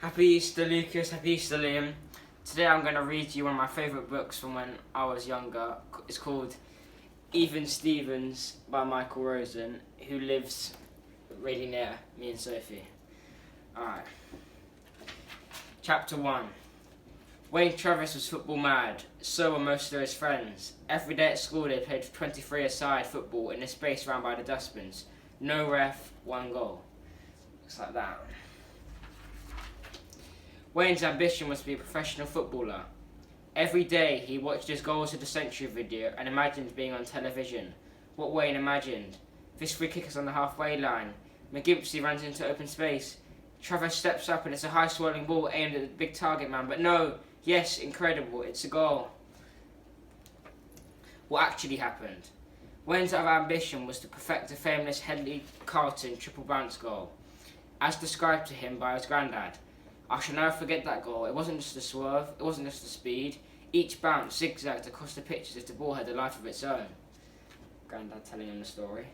Happy Easter, Lucas. Happy Easter, Liam. Today I'm going to read you one of my favourite books from when I was younger. It's called Even Stevens by Michael Rosen, who lives really near me and Sophie. Alright. Chapter 1. Wayne Travis was football mad, so were most of his friends. Every day at school they played 23-a-side football in the space round by the dustbins. No ref, one goal. Looks like that. Wayne's ambition was to be a professional footballer. Every day he watched his Goals of the Century video and imagined being on television. What Wayne imagined. This free kick is on the halfway line. McGimpsey runs into open space. Travis steps up and it's a high swirling ball aimed at the big target man, but no, yes, incredible, it's a goal. What actually happened? Wayne's other ambition was to perfect the famous Headley Carlton triple bounce goal, as described to him by his granddad. I shall never forget that goal. It wasn't just a swerve, it wasn't just the speed. Each bounce zigzagged across the pitch as if the ball had a life of its own. Granddad telling him the story.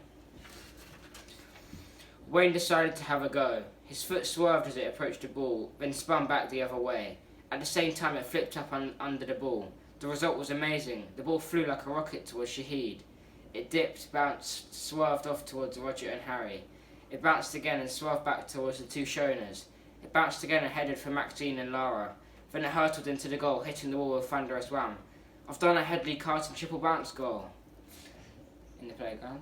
Wayne decided to have a go. His foot swerved as it approached the ball, then spun back the other way. At the same time it flipped up under the ball. The result was amazing. The ball flew like a rocket towards Shahid. It dipped, bounced, swerved off towards Roger and Harry. It bounced again and swerved back towards the two Shoners. It bounced again and headed for Maxine and Lara. Then it hurtled into the goal, hitting the wall with thunderous wham. I've done a Headley Carlton triple bounce goal. In the playground.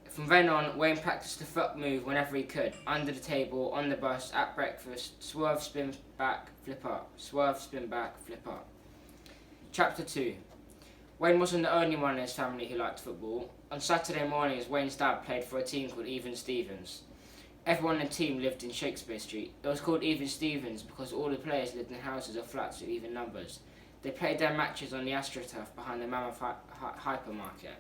From then on, Wayne practiced the foot move whenever he could. Under the table, on the bus, at breakfast, swerve, spin back, flip up. Swerve, spin back, flip up. Chapter 2. Wayne wasn't the only one in his family who liked football. On Saturday mornings, Wayne's dad played for a team called Even Stevens. Everyone in the team lived in Shakespeare Street. It was called Even Stevens because all the players lived in houses or flats with even numbers. They played their matches on the AstroTurf behind the Mammoth hypermarket.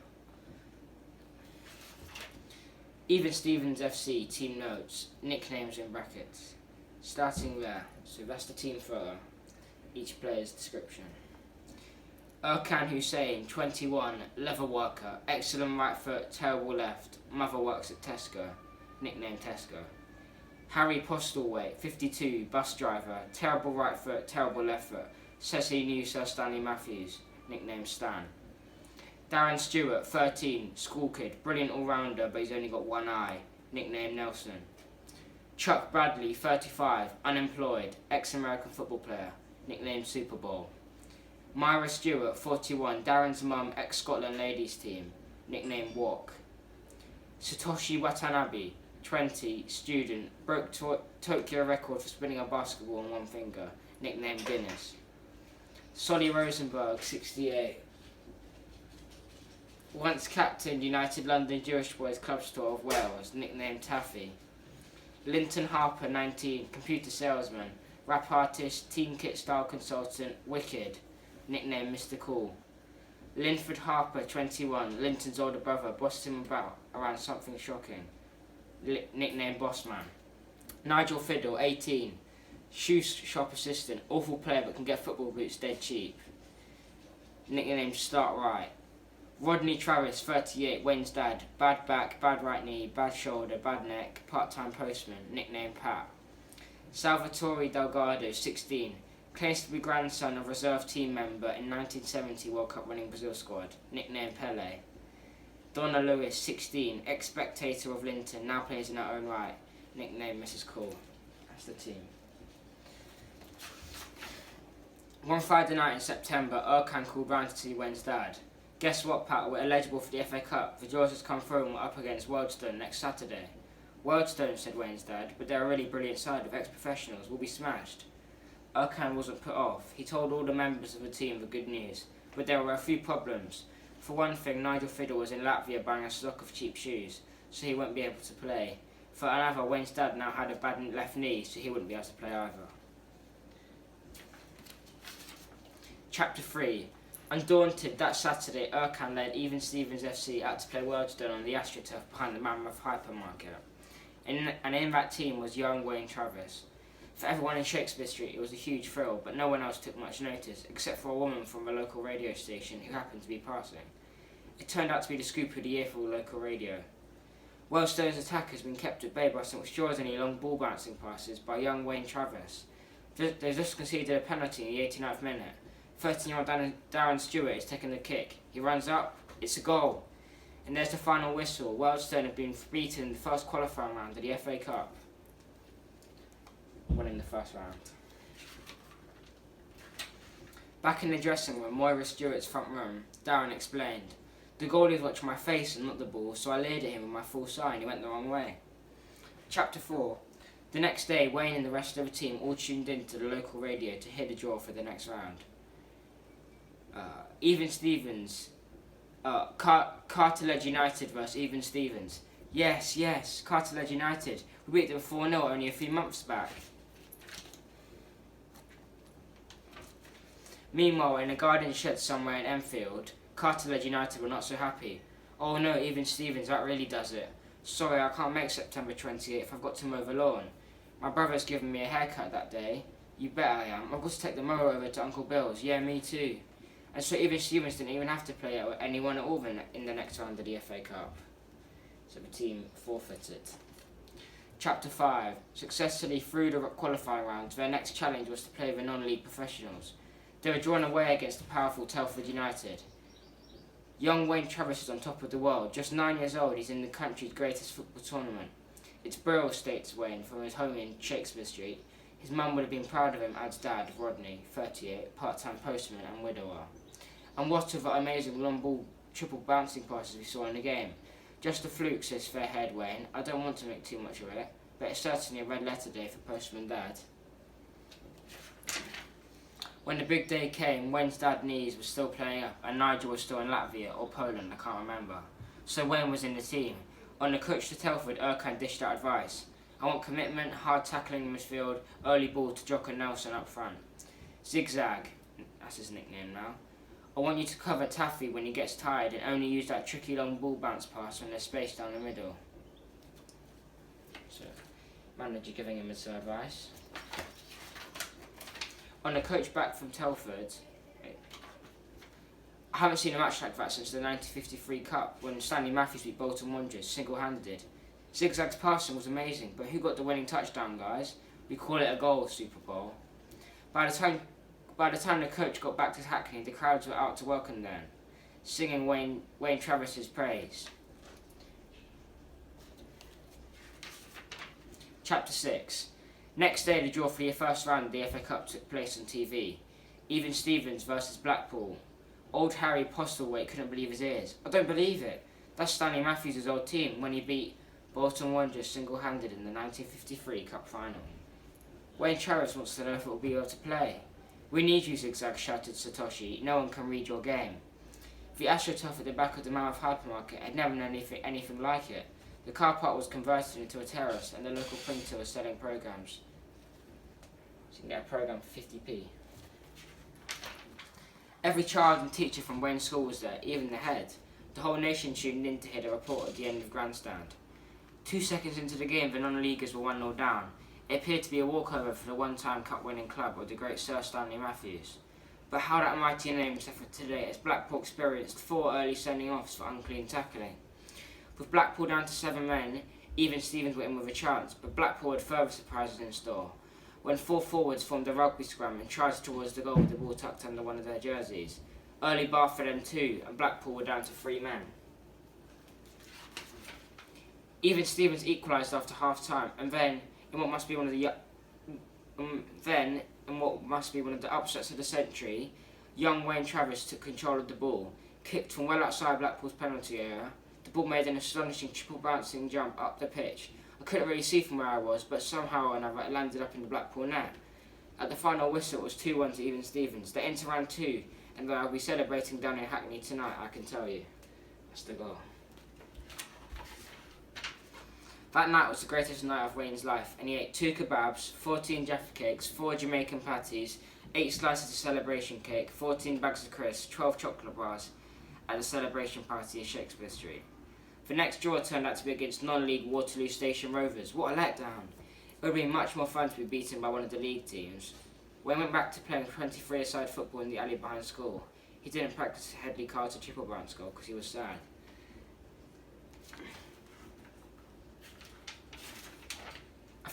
Even Stevens FC team notes, nicknames in brackets. Starting there, so that's the team photo, each player's description. Erkan Hussein, 21, leather worker, excellent right foot, terrible left, mother works at Tesco. Nickname Tesco. Harry Postlethwaite, 52, bus driver, terrible right foot, terrible left foot, says he knew Sir Stanley Matthews, nickname Stan. Darren Stewart, 13, school kid, brilliant all-rounder but he's only got one eye, nickname Nelson. Chuck Bradley, 35, unemployed, ex-American football player, nickname Super Bowl. Myra Stewart, 41, Darren's mum, ex-Scotland ladies team, nickname Walk. Satoshi Watanabe, 20, student, broke Tokyo record for spinning a basketball on one finger, nicknamed Guinness. Solly Rosenberg, 68, once captained United London Jewish Boys Club Store of Wales, nicknamed Taffy. Linton Harper, 19, computer salesman, rap artist, team kit style consultant, Wicked, nicknamed Mr. Cool. Linford Harper, 21, Linton's older brother, bossed him about around something shocking, nicknamed Bossman. Nigel Fiddle, 18, shoe shop assistant, awful player but can get football boots dead cheap, nicknamed Start Right. Rodney Travis, 38, Wayne's dad, bad back, bad right knee, bad shoulder, bad neck, part-time postman, nicknamed Pat. Salvatore Delgado, 16, claims to be grandson of reserve team member in 1970 World Cup winning Brazil squad, nicknamed Pele. Donna Lewis, 16, ex-spectator of Linton, now plays in her own right, nicknamed Mrs. Cool. That's the team. One Friday night in September, Erkan called round to see Wayne's dad. Guess what, Pat, we're eligible for the FA Cup. The draws has come through and we're up against Wealdstone next Saturday. Wealdstone, said Wayne's dad, but they're a really brilliant side of ex-professionals. We'll be smashed. Erkan wasn't put off. He told all the members of the team the good news, but there were a few problems. For one thing, Nigel Fiddle was in Latvia buying a stock of cheap shoes, so he wouldn't be able to play. For another, Wayne's dad now had a bad left knee, so he wouldn't be able to play either. Chapter 3. Undaunted, that Saturday, Erkan led Even Stevens FC out to play Wealdstone on the AstroTurf behind the Mammoth hypermarket. And in that team was young Wayne Travis. For everyone in Shakespeare Street, it was a huge thrill, but no one else took much notice, except for a woman from a local radio station who happened to be passing. It turned out to be the scoop of the year for local radio. Wealdstone's attack has been kept at bay by some extraordinary long ball bouncing passes by young Wayne Travis. They just conceded a penalty in the 89th minute. 13-year-old Darren Stewart is taking the kick. He runs up, it's a goal. And there's the final whistle. Wealdstone have been beaten in the first qualifying round of the FA Cup, winning the first round. Back in the dressing room, Moira Stewart's front room, Darren explained, "The goalie watched my face and not the ball, so I leered at him with my full side and he went the wrong way." Chapter 4. The next day, Wayne and the rest of the team all tuned in to the local radio to hear the draw for the next round. Even Stevens, Cartledge United versus Even Stevens. Yes, Cartledge United. We beat them 4-0 only a few months back. Meanwhile, in a garden shed somewhere in Enfield, Cartledge United were not so happy. "Oh no, Even Stevens, that really does it. Sorry, I can't make September 28th, I've got to mow the lawn. My brother's given me a haircut that day. You bet I am. I've got to take the mower over to Uncle Bill's. Yeah, me too." And so Even Stevens didn't even have to play anyone at all in the next round of the FA Cup. So the team forfeited. Chapter 5. Successfully through the qualifying round, their next challenge was to play the non-league professionals. They were drawn away against the powerful Telford United. Young Wayne Travis is on top of the world. Just 9 years old, he's in the country's greatest football tournament. "It's brilliant," states Wayne from his home in Shakespeare Street. His mum would have been proud of him, adds Dad, Rodney, 38, part-time postman and widower. "And what of the amazing long ball triple bouncing passes we saw in the game? Just a fluke," says fair-haired Wayne. "I don't want to make too much of it, but it's certainly a red letter day for Postman Dad." When the big day came, Wayne's dad Nees was still playing up and Nigel was still in Latvia or Poland, I can't remember. So Wayne was in the team. On the coach to Telford, Erkan dished out advice. "I want commitment, hard tackling in midfield, early ball to Jock and Nelson up front. Zigzag," that's his nickname now. "I want you to cover Taffy when he gets tired and only use that tricky long ball bounce pass when there's space down the middle." So, manager giving him his advice. On the coach back from Telford, I haven't seen a match like that since the 1953 Cup when Stanley Matthews beat Bolton Wanderers single-handed. Zigzag's passing was amazing, but who got the winning touchdown, guys? We call it a goal, Super Bowl. By the time the coach got back to Hackney, the crowds were out to welcome them, singing Wayne Travis's praise. Chapter 6. Next day, the draw for the first round of the FA Cup took place on TV. Even Stevens versus Blackpool. Old Harry Postlethwaite couldn't believe his ears. "I don't believe it. That's Stanley Matthews' old team when he beat Bolton Wanderers single-handed in the 1953 Cup final. Wayne Travis wants to know if it will be able to play." "We need you, Zigzag," shouted Satoshi. "No one can read your game." The AstroTurf at the back of the Mouth hypermarket had never known anything like it. The car park was converted into a terrace and the local printer was selling programmes. So you can get a programme for 50p. Every child and teacher from Wayne School was there, even the head. The whole nation tuned in to hear the report at the end of grandstand. 2 seconds into the game, the non-leaguers were 1-0 down. It appeared to be a walkover for the one-time cup-winning club of the great Sir Stanley Matthews. But how that mighty name suffered today as Blackpool experienced 4 early sending-offs for unclean tackling. With Blackpool down to 7 men, Even Stevens were in with a chance, but Blackpool had further surprises in store. When 4 forwards formed a rugby scrum and charged towards the goal with the ball tucked under one of their jerseys. Early bar for them too, and Blackpool were down to 3 men. Even Stevens equalised after half-time, and then, in what must be one of the upsets of the century, young Wayne Travis took control of the ball, kicked from well outside Blackpool's penalty area. The ball made an astonishing triple bouncing jump up the pitch. I couldn't really see from where I was, but somehow or another it landed up in the Blackpool net. At the final whistle, it was 2-1 to Even Stevens. They enter round 2, and they'll be celebrating down in Hackney tonight, I can tell you. That's the goal. That night was the greatest night of Wayne's life, and he ate 2 kebabs, 14 Jaffa cakes, 4 Jamaican patties, 8 slices of celebration cake, 14 bags of crisps, 12 chocolate bars at the celebration party in Shakespeare Street. The next draw turned out to be against non-league Waterloo Station Rovers. What a letdown. It would have been much more fun to be beaten by one of the league teams. Wayne went back to playing 23-a-side football in the alley behind school. He didn't practice Headley Carter triple bounce goal because he was sad.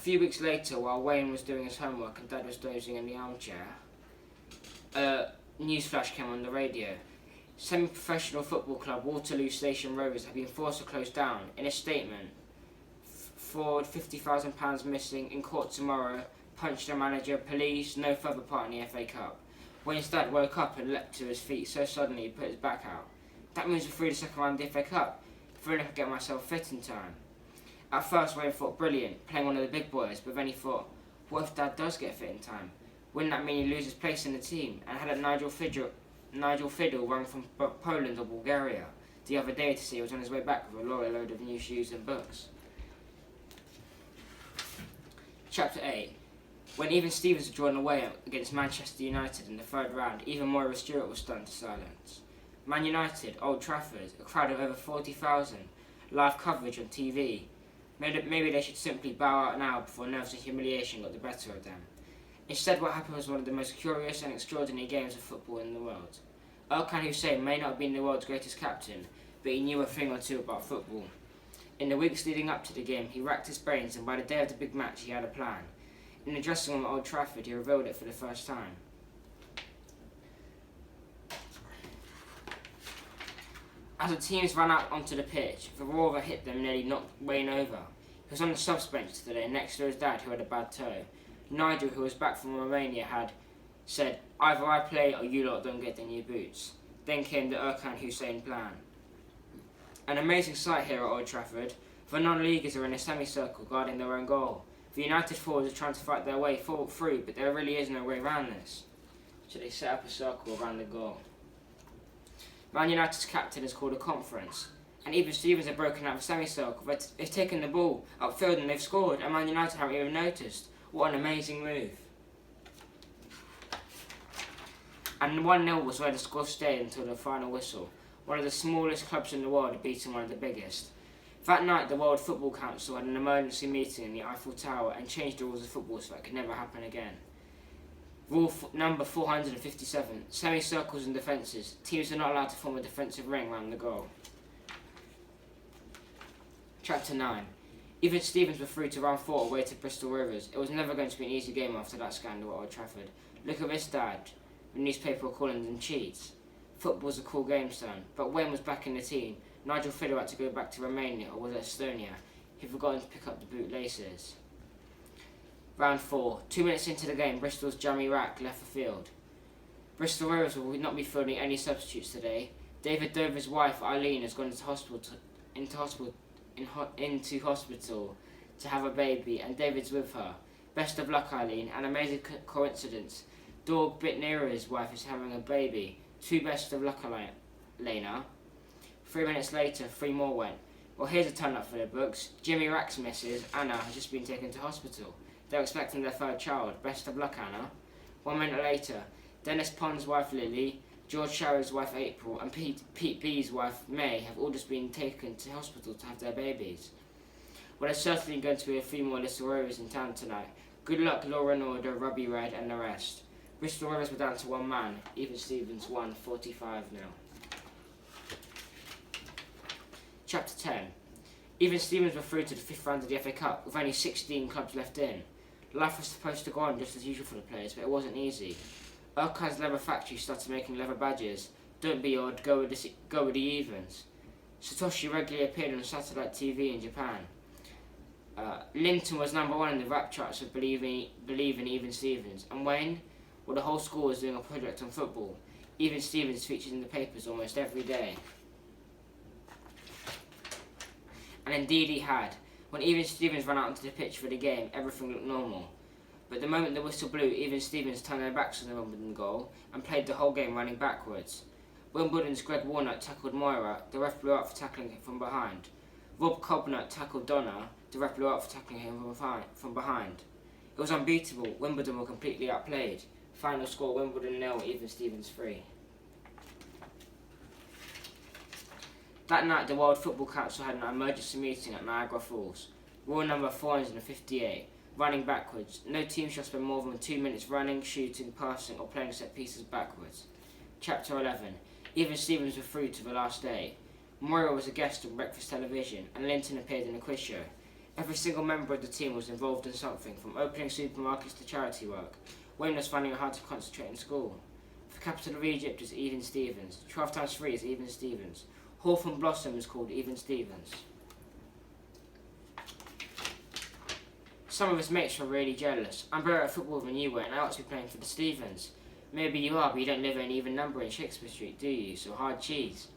few weeks later, while Wayne was doing his homework and Dad was dozing in the armchair, a newsflash came on the radio. Semi-professional football club Waterloo Station Rovers have been forced to close down. In a statement, fraud, £50,000 missing, in court tomorrow, punched a manager, police, no further part in the FA Cup. Wayne's dad woke up and leapt to his feet so suddenly he put his back out. That means we're through the second round of the FA Cup. If only I could get myself fit in time. At first Wayne thought brilliant, playing one of the big boys, but then he thought, what if Dad does get fit in time? Wouldn't that mean he loses his place in the team? And had Nigel Fiddle run from Poland or Bulgaria the other day to see he was on his way back with a load of new shoes and books. Chapter 8. When Even Stevens was drawn away against Manchester United in the third round, even Moira Stewart was stunned to silence. Man United, Old Trafford, a crowd of over 40,000, live coverage on TV. Maybe they should simply bow out now before nerves and humiliation got the better of them. Instead, what happened was one of the most curious and extraordinary games of football in the world. Erkan Hussein may not have been the world's greatest captain, but he knew a thing or two about football. In the weeks leading up to the game, he racked his brains, and by the day of the big match, he had a plan. In the dressing room at Old Trafford, he revealed it for the first time. As the teams ran out onto the pitch, the roar that hit them nearly knocked Wayne over. He was on the subs bench today, next to his dad, who had a bad toe. Nigel, who was back from Romania, had said, either I play or you lot don't get the new boots. Then came the Erkan Hussein plan. An amazing sight here at Old Trafford. The non-leaguers are in a semicircle guarding their own goal. The United forwards are trying to fight their way through, but there really is no way around this. So they set up a circle around the goal. Man United's captain has called a conference, and Even Stevens have broken out of the semicircle. They've taken the ball upfield and they've scored, and Man United haven't even noticed. What an amazing move. And 1-0 was where the score stayed until the final whistle. One of the smallest clubs in the world had beaten one of the biggest. That night, the World Football Council had an emergency meeting in the Eiffel Tower and changed the rules of football so that could never happen again. Rule number 457, semicircles and defences. Teams are not allowed to form a defensive ring around the goal. Chapter 9. Even Stevens were through to round 4 away to Bristol Rovers. It was never going to be an easy game after that scandal at Old Trafford. Look at this, Dad. The newspaper were calling them cheats. Football's a cool game, son. But Wayne was back in the team. Nigel Fiddle had to go back to Romania, or was it Estonia? He'd forgotten to pick up the bootlaces. Round 4. 2 minutes into the game, Bristol's Jamie Rack left the field. Bristol Rovers will not be fielding any substitutes today. David Dover's wife, Eileen, has gone into hospital to have a baby, and David's with her. Best of luck, Eileen. An amazing coincidence. Dawn Bitnera's wife is having a baby. Too best of luck, Lena. 3 minutes later, 3 more went. Well, here's a turn-up for the books. Jimmy Rack's missus, Anna, has just been taken to hospital. They're expecting their third child. Best of luck, Anna. 1 minute later, Dennis Pond's wife, Lily, George Sharrow's wife, April, and Pete B's wife, May, have all just been taken to hospital to have their babies. Well, there's certainly going to be a few more Little Rovers in town tonight. Good luck, Laura Norder, Robbie Red, and the rest. Bristol Rovers were down to one man. Even Stevens won 45-0. Chapter 10. Even Stevens were through to the 5th round of the FA Cup, with only 16 clubs left in. Life was supposed to go on just as usual for the players, but it wasn't easy. Erkan's leather factory started making leather badges. Don't be odd, go with the Evens. Satoshi regularly appeared on satellite TV in Japan. Linton was number 1 in the rap charts of Believe in Even Stevens. And Wayne? Well, the whole school was doing a project on football. Even Stevens featured in the papers almost every day. And indeed he had. When Even Stevens ran out onto the pitch for the game, everything looked normal. But the moment the whistle blew, Even Stevens turned their backs on the Wimbledon goal and played the whole game running backwards. Wimbledon's Greg Warnock tackled Moira, the ref blew out for tackling him from behind. Rob Cobnut tackled Donna, the ref blew out for tackling him from behind. It was unbeatable. Wimbledon were completely outplayed. Final score, Wimbledon 0, Even Stevens 3. That night, the World Football Council had an emergency meeting at Niagara Falls. Rule number 458, running backwards. No team shall spend more than 2 minutes running, shooting, passing, or playing set pieces backwards. Chapter 11. Even Stevens were through to the last day. Moira was a guest on breakfast television, and Linton appeared in a quiz show. Every single member of the team was involved in something, from opening supermarkets to charity work. Wayne was finding it hard to concentrate in school. The capital of Egypt is Even Stevens. 12 times 3 is Even Stevens. Hawthorne Blossom is called Even Stevens. Some of his mates were really jealous. I'm better at football than you were, and I ought to be playing for the Stevens. Maybe you are, but you don't live at an even number in Shakespeare Street, do you? So hard cheese.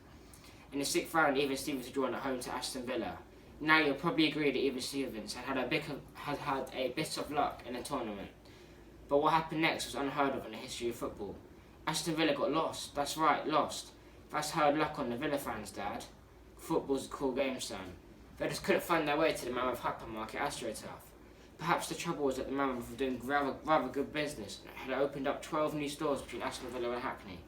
In the 6th round, Even Stevens had drawn at home to Aston Villa. Now you'll probably agree that Even Stevens had a bit of luck in the tournament. But what happened next was unheard of in the history of football. Aston Villa got lost. That's right, lost. That's hard luck on the Villa fans, Dad. Football's a cool game, son. They just couldn't find their way to the Mammoth hypermarket AstroTurf. Perhaps the trouble was that the Mammoth were doing rather good business and had opened up 12 new stores between Aston Villa and Hackney.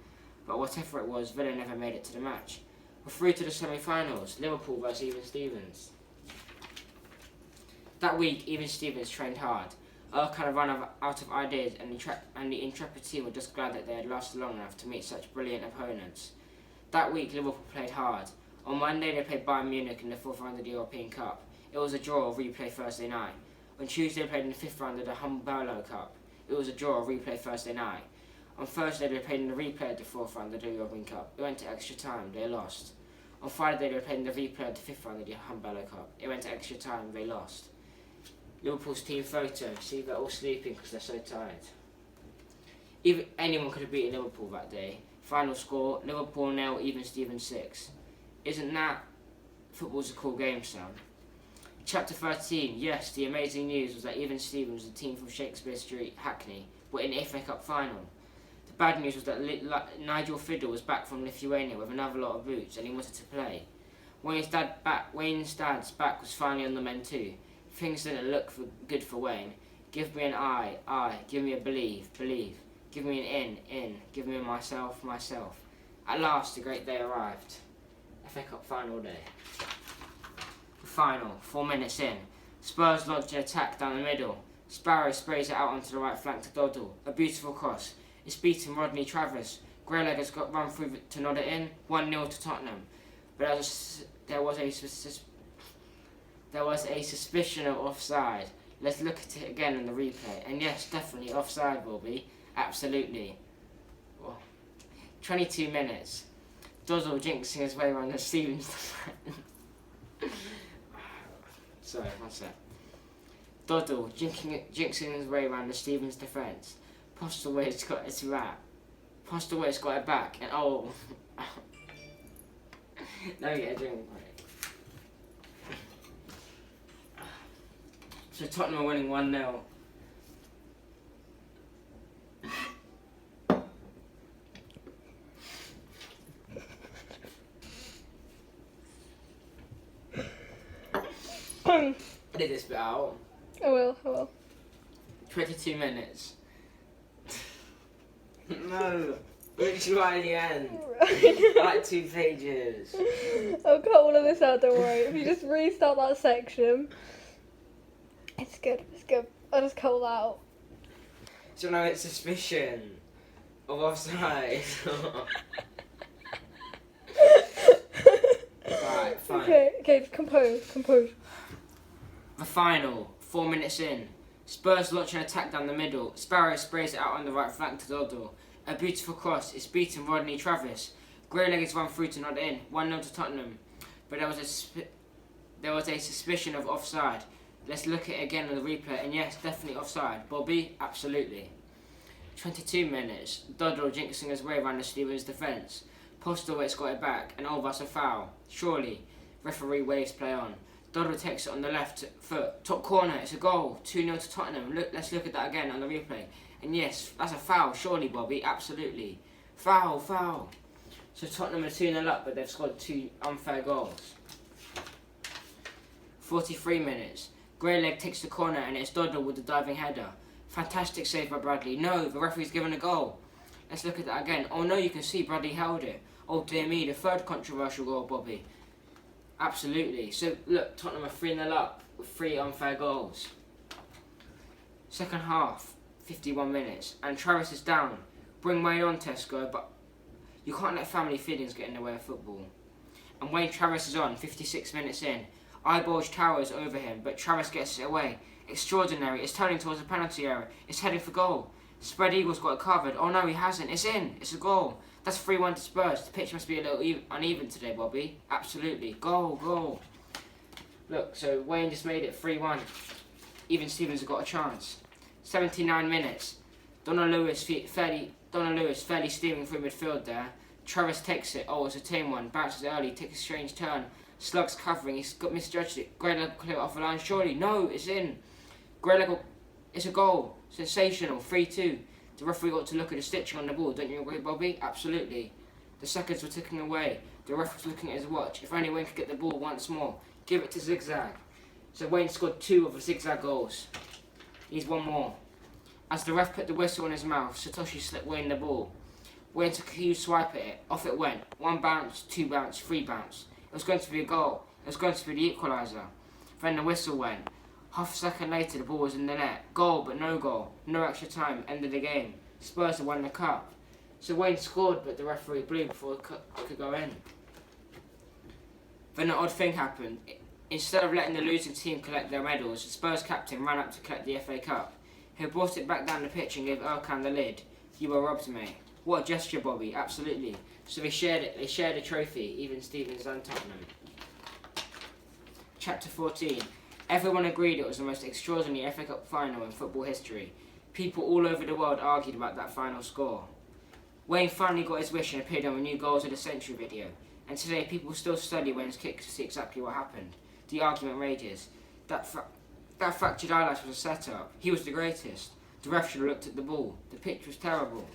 But whatever it was, Villa never made it to the match. We're through to the semi-finals, Liverpool versus Even Stevens. That week, Even Stevens trained hard. Earl kind of ran out of ideas, and the intrepid team were just glad that they had lasted long enough to meet such brilliant opponents. That week, Liverpool played hard. On Monday, they played Bayern Munich in the 4th round of the European Cup. It was a draw, replay Thursday night. On Tuesday, they played in the 5th round of the Humberlo Cup. It was a draw, replay Thursday night. On Thursday, they played in the replay of the 4th round of the European Cup. It went to extra time, they lost. On Friday, they played in the replay of the 5th round of the Humberlo Cup. It went to extra time, they lost. Liverpool's team photo. See, they're all sleeping because they're so tired. Even anyone could have beaten Liverpool that day. Final score, Liverpool 0, Even Stevens 6. Isn't that football's a cool game, son? Chapter 13. Yes, the amazing news was that Even Stevens, the team from Shakespeare Street, Hackney, were in the FA Cup final. The bad news was that Nigel Fiddle was back from Lithuania with another lot of boots and he wanted to play. Wayne's dad's back was finally on the men too. Things didn't look good for Wayne. Give me an I. Give me a believe. Give me an in. Give me a myself. At last, the great day arrived. FA Cup final day. The final, 4 minutes in. Spurs launched an attack down the middle. Sparrow sprays it out onto the right flank to Doddle. A beautiful cross. It's beaten Rodney Travis. Grayleg has got run through to nod it in. 1-0 to Tottenham. But there was a suspicion of offside. Let's look at it again in the replay. And yes, definitely offside, Bobby. Absolutely. 22 minutes. Doddle jinxing his way around the Stevens defence. Sorry, one sec. Doddle jinxing his way around the Stevens defence. Postlewaite's got his wrap. Postlewaite's got it back, and oh. Let me get a drink break. So Tottenham are winning 1-0. Edit this bit out. I will. 22 minutes. No, literally right at the end. Like 2 pages. I'll cut all of this out, don't worry. If you just restart that section. It's good. I'll just cut all that out. So now it's suspicion of offside. Right, fine. Okay, compose. The final, 4 minutes in. Spurs launch an attack down the middle. Sparrow sprays it out on the right flank to Doddle. A beautiful cross. It's beaten Rodney Travis. Grayleg is run through to nod in. 1-0 to Tottenham. But there was a suspicion of offside. Let's look at it again on the replay. And yes, definitely offside. Bobby, absolutely. 22 minutes. Doddle jinxing his way around the Stevens defence. Postlewaite's got it back. And oh, that's a foul. Surely. Referee waves play on. Doddle takes it on the left foot. Top corner, it's a goal. 2-0 to Tottenham. Let's look at that again on the replay. And yes, that's a foul, surely, Bobby. Absolutely. Foul. So Tottenham are 2-0 up, but they've scored 2 unfair goals. 43 minutes. Grayleg takes the corner and it's Doddle with the diving header. Fantastic save by Bradley. No, the referee's given a goal. Let's look at that again. Oh no, you can see Bradley held it. Oh dear me, the third controversial goal, Bobby. Absolutely. So look, Tottenham are 3-0 up with 3 unfair goals. Second half, 51 minutes, and Travis is down. Bring Wayne on, Tesco, but you can't let family feelings get in the way of football. And Wayne Travis is on, 56 minutes in. Eyeballs towers over him, but Travis gets it away. Extraordinary. It's turning towards the penalty area. It's heading for goal. Spread Eagle's got it covered. Oh no, he hasn't. It's in. It's a goal. That's 3-1 to Spurs. The pitch must be a little uneven today, Bobby. Absolutely. Goal, goal. Look, so Wayne just made it 3-1. Even Stevens have got a chance. 79 minutes. Donna Lewis fairly steaming through midfield there. Travis takes it. Oh, it's a tame one. Bounces early. Takes a strange turn. Slugs covering. He's got misjudged it. Graylock will clear it off the line. Surely. No, it's in. Graylock, it's a goal. Sensational. 3-2. The referee got to look at the stitching on the ball. Don't you agree, Bobby? Absolutely. The seconds were ticking away. The ref was looking at his watch. If only Wayne could get the ball once more. Give it to Zigzag. So Wayne scored 2 of the Zigzag goals. He's one more. As the ref put the whistle in his mouth, Satoshi slipped Wayne the ball. Wayne took a huge swipe at it. Off it went. 1 bounce, 2 bounce, 3 bounce. It was going to be a goal. It was going to be the equaliser. Then the whistle went. Half a second later, the ball was in the net. Goal, but no goal. No extra time. End of the game. Spurs had won the cup. So Wayne scored, but the referee blew before it could go in. Then an odd thing happened. Instead of letting the losing team collect their medals, the Spurs captain ran up to collect the FA Cup. He brought it back down the pitch and gave Erkan the lid. You were robbed, mate. What a gesture, Bobby. Absolutely. So they shared it. They shared a trophy, even Stevens and Tottenham. Chapter 14. Everyone agreed it was the most extraordinary FA Cup final in football history. People all over the world argued about that final score. Wayne finally got his wish and appeared on the new Goals of the Century video. And today people still study Wayne's kick to see exactly what happened. The argument rages. That fractured eyelash was a setup. He was the greatest. The ref should have looked at the ball. The pitch was terrible.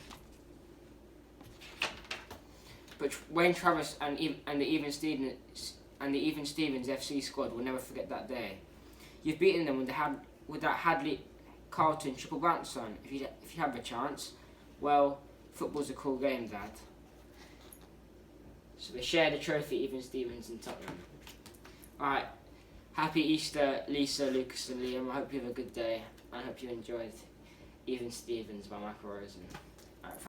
But Wayne Travis and the Even Stevens FC squad will never forget that day. You've beaten them with that Hadley Carlton triple bounce, son. If you have a chance, well, football's a cool game, Dad. So they share the trophy, Even Stevens and Tottenham. Alright, happy Easter, Lisa, Lucas and Liam. I hope you have a good day. I hope you enjoyed Even Stevens by Michael Rosen.